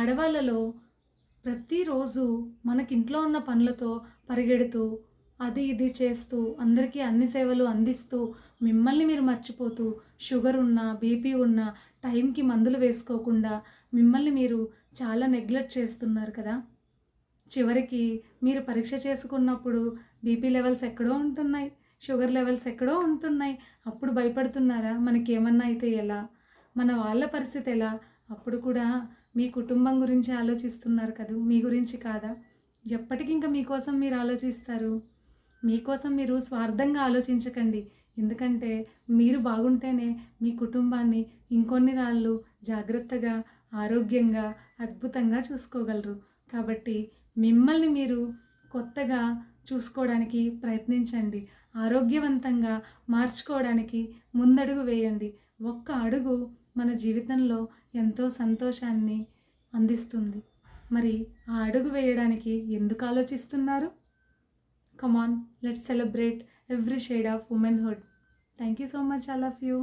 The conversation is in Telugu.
ఆడవాళ్ళలో ప్రతిరోజు మనకింట్లో ఉన్న పనులతో పరిగెడుతూ, అది ఇది చేస్తూ, అందరికీ అన్ని సేవలు అందిస్తూ, మిమ్మల్ని మీరు మర్చిపోతూ, షుగర్ ఉన్నా, బీపీ ఉన్నా, టైంకి మందులు వేసుకోకుండా, మిమ్మల్ని మీరు చాలా నెగ్లెక్ట్ చేస్తున్నారు కదా! చివరికి మీరు పరీక్ష చేసుకున్నప్పుడు బీపీ లెవెల్స్ ఎక్కడో ఉంటున్నాయి, షుగర్ లెవెల్స్ ఎక్కడో ఉంటున్నాయి. అప్పుడు భయపడుతున్నారా? మనకేమన్నా అయితే ఎలా? మన వాళ్ళ పరిస్థితి ఎలా? అప్పుడు కూడా మీ కుటుంబం గురించి ఆలోచిస్తున్నారు కదూ! మీ గురించి కాదా? ఎప్పటికి ఇంకా మీకోసం మీరు ఆలోచిస్తారు. మీకోసం మీరు స్వార్థంగా ఆలోచించకండి. ఎందుకంటే మీరు బాగుంటేనే మీ కుటుంబాన్ని ఇంకొన్ని నాళ్ళు జాగ్రత్తగా, ఆరోగ్యంగా, అద్భుతంగా చూసుకోగలరు. కాబట్టి మిమ్మల్ని మీరు కొత్తగా చూసుకోవడానికి ప్రయత్నించండి. ఆరోగ్యవంతంగా మార్చుకోవడానికి ముందడుగు వేయండి. ఒక్క అడుగు మన జీవితంలో ఎంతో సంతోషాన్ని అందిస్తుంది. మరి ఆ అడుగు వేయడానికి ఎందుకు ఆలోచిస్తున్నారు? Come on, let's celebrate every shade of womanhood. Thank you so much, all of you.